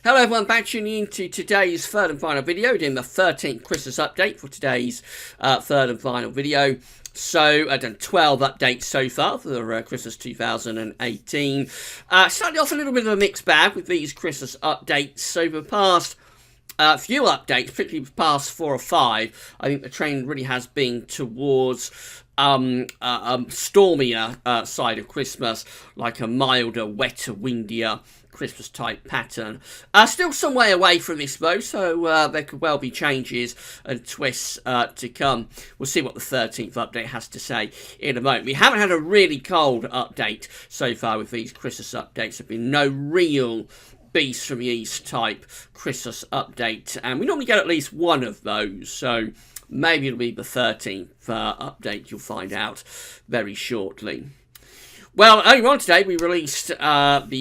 Hello everyone, back tuning in to today's third and final video, doing the 13th Christmas update for today's third and final video. So, I've done 12 updates so far for Christmas 2018. Started off a little bit of a mixed bag with these Christmas updates. So, for the past few updates, particularly the past 4 or 5, I think the trend really has been towards stormier side of Christmas, like a milder, wetter, windier Christmas type pattern. Still some way away from this though, so there could well be changes and twists to come. We'll see what the 13th update has to say in a moment. We haven't had a really cold update so far with these Christmas updates. There have been no real Beast from the East type Christmas update, and we normally get at least one of those, so maybe it'll be the 13th update. You'll find out very shortly. Well, earlier on today, we released the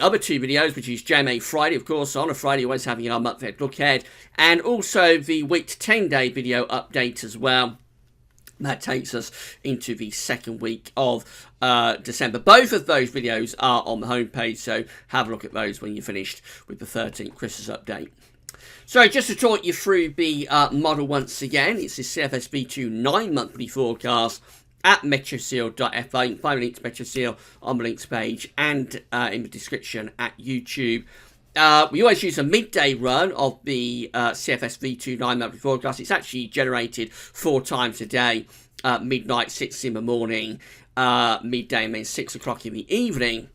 other 2 videos, which is JMA Friday, of course. On a Friday, always having our month ahead look ahead, and also the week to 10-day video update as well. That takes us into the second week of December. Both of those videos are on the homepage, so have a look at those when you're finished with the 13th Christmas update. So, just to talk you through the model once again, it's the CFS V2 9-monthly forecast at metroseal.fa. You can find a link to Metroseal on the links page and in the description at YouTube. We always use a midday run of the CFS V2 9-monthly forecast. It's actually generated 4 times a day. Midnight, 6 in the morning, midday, and then 6 o'clock in the evening.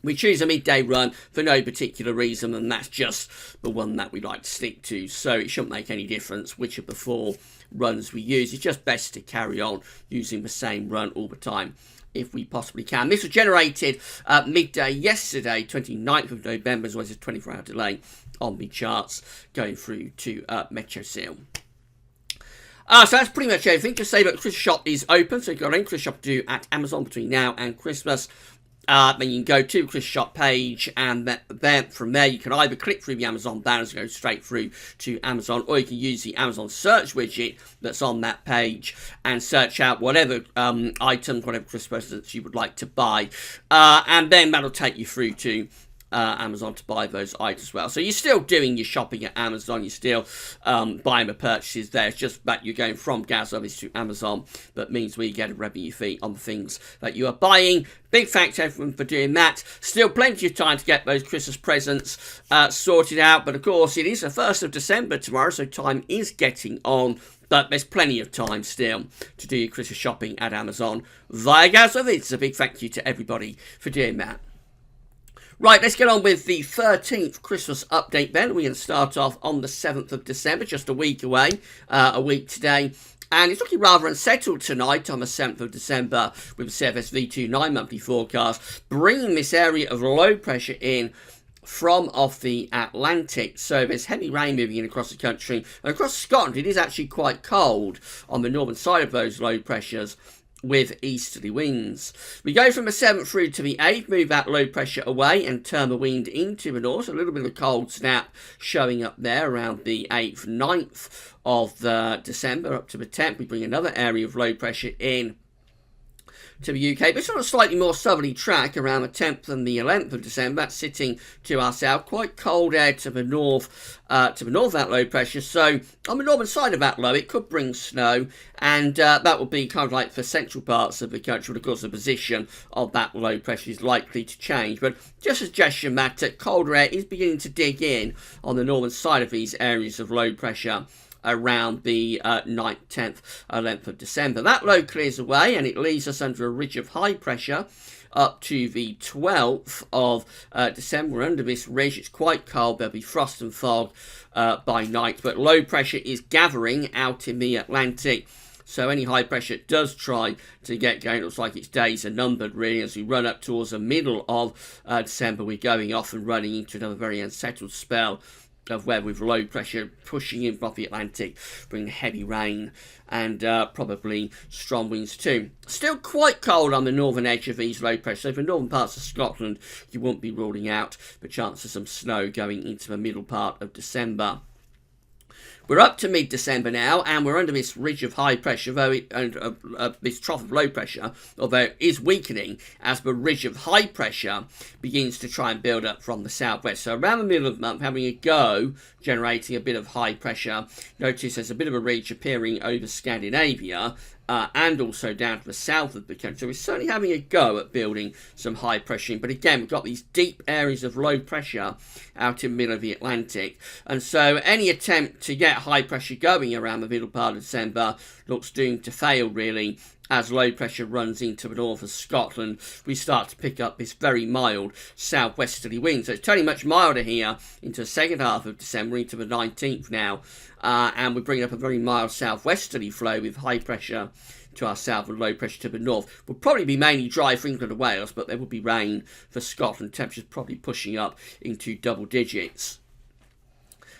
We choose a midday run for no particular reason, and that's just the one that we like to stick to. So it shouldn't make any difference which of the 4 runs we use. It's just best to carry on using the same run all the time if we possibly can. This was generated midday yesterday, 29th of November, as well as a 24-hour delay on the charts going through to Metroseal. So that's pretty much everything. Just say that the Christmas shop is open, so you've got any Christmas shop to do at Amazon between now and Christmas. Then you can go to the Christmas shop page, and then from there you can either click through the Amazon banners and go straight through to Amazon, or you can use the Amazon search widget that's on that page and search out whatever items, whatever Christmas presents you would like to buy, and then that'll take you through to Amazon to buy those items as well. So you're still doing your shopping at Amazon, you're still buying the purchases there. It's just that you're going from gas office to Amazon. That means we get a revenue fee on the things that you are buying. Big thanks to everyone for doing that. Still plenty of time to get those Christmas presents sorted out, but of course it is the 1st of December tomorrow, so time is getting on. But there's plenty of time still to do your Christmas shopping at Amazon via gas office. A big thank you to everybody for doing that. Right, let's get on with the 13th Christmas update then. We're going to start off on the 7th of December, just a week away, a week today. And it's looking rather unsettled tonight on the 7th of December with the CFS V2 9-monthly forecast, bringing this area of low pressure in from off the Atlantic. So there's heavy rain moving in across the country. And across Scotland, it is actually quite cold on the northern side of those low pressures, with easterly winds. We go from the 7th through to the 8th, move that low pressure away and turn the wind into the north. A little bit of a cold snap showing up there around the 8th, 9th of December up to the 10th. We bring another area of low pressure in to the UK, but it's on a slightly more southerly track around the 10th and the 11th of December. That's sitting to our south. Quite cold air to the north of that low pressure. So on the northern side of that low, it could bring snow, and that will be kind of like for central parts of the country. But of course, the position of that low pressure is likely to change. But just a suggestion that colder air is beginning to dig in on the northern side of these areas of low pressure around the 9th, 10th, 11th of December. That low clears away and it leaves us under a ridge of high pressure up to the 12th of December. Under this ridge, it's quite cold. There'll be frost and fog by night, but low pressure is gathering out in the Atlantic. So any high pressure does try to get going. It looks like its days are numbered, really. As we run up towards the middle of December, we're going off and running into another very unsettled spell of weather with low pressure pushing in from the Atlantic, bringing heavy rain and probably strong winds too. Still quite cold on the northern edge of these low pressure. So for northern parts of Scotland, you won't be ruling out the chance of some snow going into the middle part of December. We're up to mid-December now, and we're under this ridge of high pressure, this trough of low pressure, although it is weakening as the ridge of high pressure begins to try and build up from the southwest. So around the middle of the month, having a go, generating a bit of high pressure. Notice there's a bit of a ridge appearing over Scandinavia, and also down to the south of the country. So we're certainly having a go at building some high pressure in. But again, we've got these deep areas of low pressure out in the middle of the Atlantic. And so any attempt to get high pressure going around the middle part of December looks doomed to fail, really. As low pressure runs into the north of Scotland, we start to pick up this very mild southwesterly wind. So it's turning much milder here into the second half of December, into the 19th now. And we're bringing up a very mild southwesterly flow with high pressure to our south and low pressure to the north. Will probably be mainly dry for England and Wales, but there will be rain for Scotland. Temperatures probably pushing up into double digits.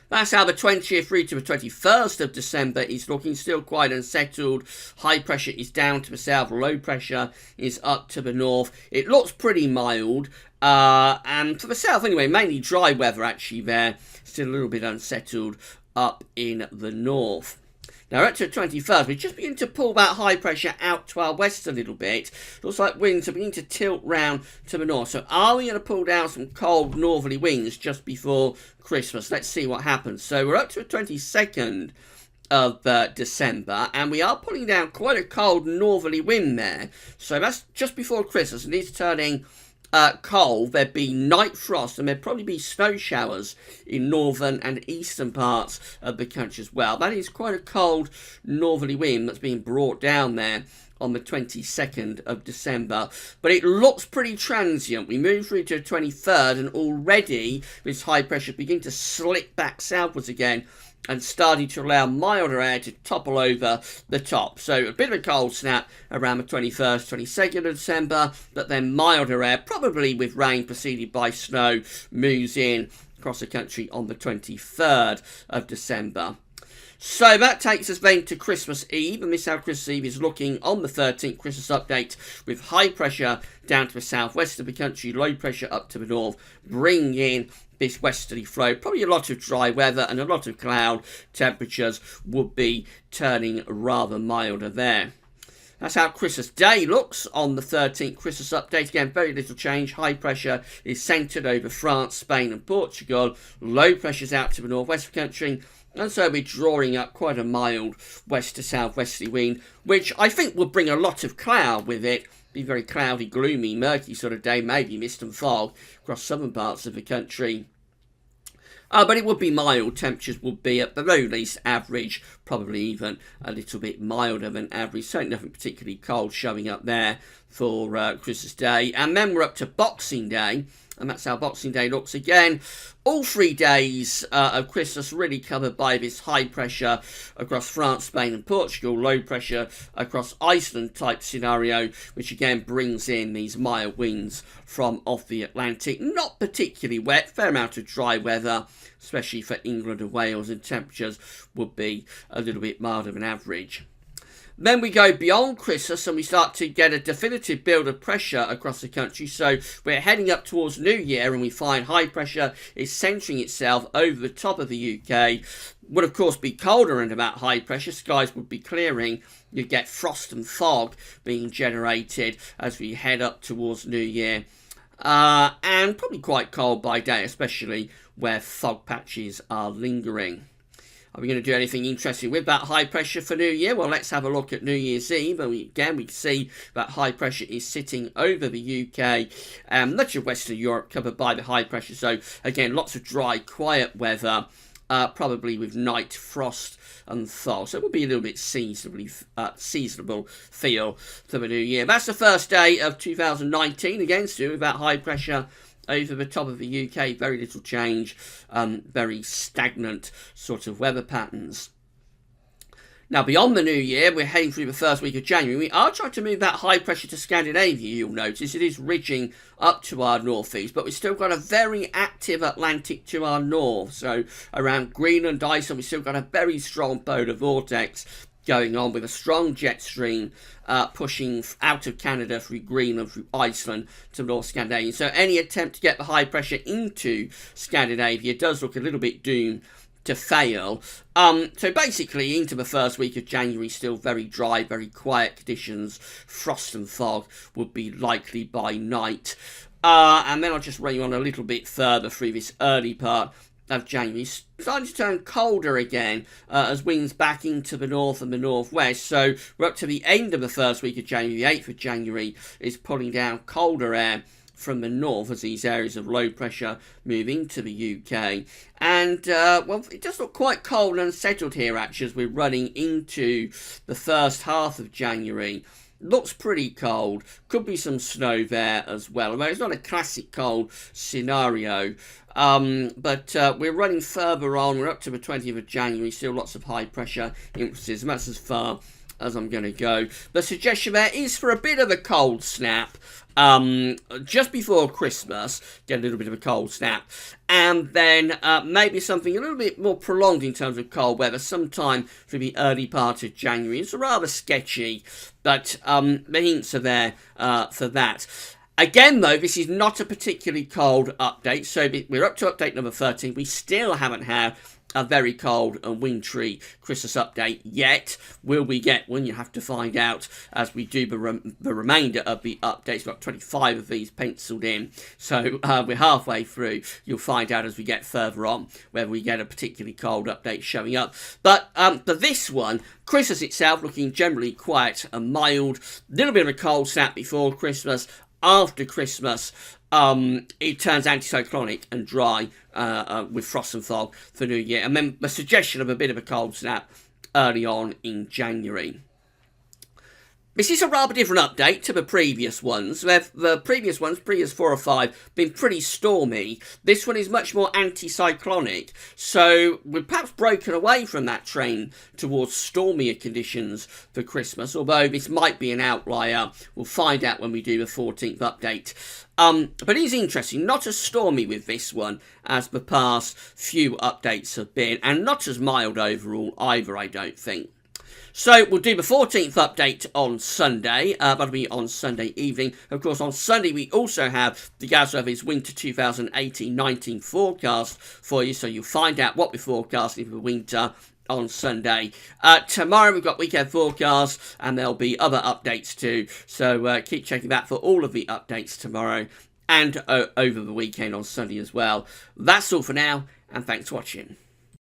That's how the 20th through to the 21st of December is looking, still quite unsettled. High pressure is down to the south, low pressure is up to the north. It looks pretty mild, and for the south anyway, mainly dry weather actually there. Still a little bit unsettled up in the north. Now, up to the 21st, we just begin to pull that high pressure out to our west a little bit. Looks like winds are beginning to tilt round to the north. So are we going to pull down some cold northerly winds just before Christmas? Let's see what happens. So we're up to the 22nd of December, and we are pulling down quite a cold northerly wind there. So that's just before Christmas, and it's turning cold. There'd be night frost, and there'd probably be snow showers in northern and eastern parts of the country as well. That is quite a cold northerly wind that's being brought down there on the 22nd of December, but it looks pretty transient. We move through to the 23rd, and already this high pressure begins to slip back southwards again and starting to allow milder air to topple over the top. So a bit of a cold snap around the 21st, 22nd of December, but then milder air, probably with rain preceded by snow, moves in across the country on the 23rd of December. So that takes us then to Christmas Eve, and this is how Christmas Eve is looking on the 13th Christmas update, with high pressure down to the southwest of the country, low pressure up to the north, bringing in this westerly flow. Probably a lot of dry weather and a lot of cloud. Temperatures would be turning rather milder there. That's how Christmas Day looks on the 13th Christmas update. Again, very little change. High pressure is centred over France, Spain and Portugal. Low pressure's out to the northwest of the country. And so we're drawing up quite a mild west to southwesterly wind, which I think will bring a lot of cloud with it. Be very cloudy, gloomy, murky sort of day, maybe mist and fog across southern parts of the country. But it would be mild. Temperatures would be at the very least average, probably even a little bit milder than average. Certainly nothing particularly cold showing up there for Christmas Day. And then we're up to Boxing Day, and that's how Boxing Day looks again. All 3 days of Christmas really covered by this high pressure across France, Spain and Portugal, low pressure across Iceland type scenario, which again brings in these mild winds from off the Atlantic. Not particularly wet, fair amount of dry weather, especially for England and Wales, and temperatures would be a little bit milder than average. Then we go beyond Christmas and we start to get a definitive build of pressure across the country. So we're heading up towards New Year, and we find high pressure is centering itself over the top of the UK. Would of course be colder under that high pressure. Skies would be clearing. You get frost and fog being generated as we head up towards New Year. And probably quite cold by day, especially where fog patches are lingering. Are we going to do anything interesting with that high pressure for New Year? Well, let's have a look at New Year's Eve. And we can see that high pressure is sitting over the UK. Much of Western Europe covered by the high pressure. So, again, lots of dry, quiet weather, probably with night frost and fog. So it will be a little bit seasonable feel for the New Year. That's the first day of 2019. Again, still with that high pressure over the top of the UK, very little change, very stagnant sort of weather patterns. Now, beyond the New Year, we're heading through the first week of January. We are trying to move that high pressure to Scandinavia, you'll notice. It is ridging up to our northeast, but we've still got a very active Atlantic to our north. So around Greenland, Iceland, we've still got a very strong polar vortex going on with a strong jet stream pushing out of Canada through Greenland, through Iceland to North Scandinavia. So any attempt to get the high pressure into Scandinavia does look a little bit doomed to fail. So basically, into the first week of January, still very dry, very quiet conditions. Frost and fog would be likely by night. And then I'll just run you on a little bit further through this early part of January. Starting to turn colder again as winds back into the north and the northwest. So we're up to the end of the first week of January. The 8th of January is pulling down colder air from the north as these areas of low pressure move into the UK. And, well, it does look quite cold and unsettled here, actually, as we're running into the first half of January. Looks pretty cold. Could be some snow there as well. Although it's not a classic cold scenario. But we're running further on. We're up to the 20th of January. Still lots of high pressure influences. That's as far as I'm going to go. The suggestion there is for a bit of a cold snap. Just before Christmas, get a little bit of a cold snap, and then maybe something a little bit more prolonged in terms of cold weather sometime through the early part of January. It's rather sketchy, but the hints are there for that. Again, though, this is not a particularly cold update, so we're up to update number 13. We still haven't had a very cold and wintry Christmas update yet. Will we get one? You have to find out as we do the remainder of the updates. We've got 25 of these penciled in, so we're halfway through. You'll find out as we get further on whether we get a particularly cold update showing up. But for this one, Christmas itself looking generally quiet and mild. A little bit of a cold snap before Christmas. After Christmas, it turns anticyclonic and dry with frost and fog for New Year. And then the suggestion of a bit of a cold snap early on in January. This is a rather different update to the previous ones. The previous ones, previous 4 or 5, been pretty stormy. This one is much more anticyclonic. So we've perhaps broken away from that trend towards stormier conditions for Christmas. Although this might be an outlier. We'll find out when we do the 14th update. But it is interesting. Not as stormy with this one as the past few updates have been. And not as mild overall either, I don't think. So we'll do the 14th update on Sunday. That'll be on Sunday evening. Of course, on Sunday we also have the Gazweather's Winter 2018-19 forecast for you. So you'll find out what we're forecasting for winter on Sunday. Tomorrow we've got weekend forecast and there'll be other updates too. So keep checking that for all of the updates tomorrow and over the weekend on Sunday as well. That's all for now, and thanks for watching.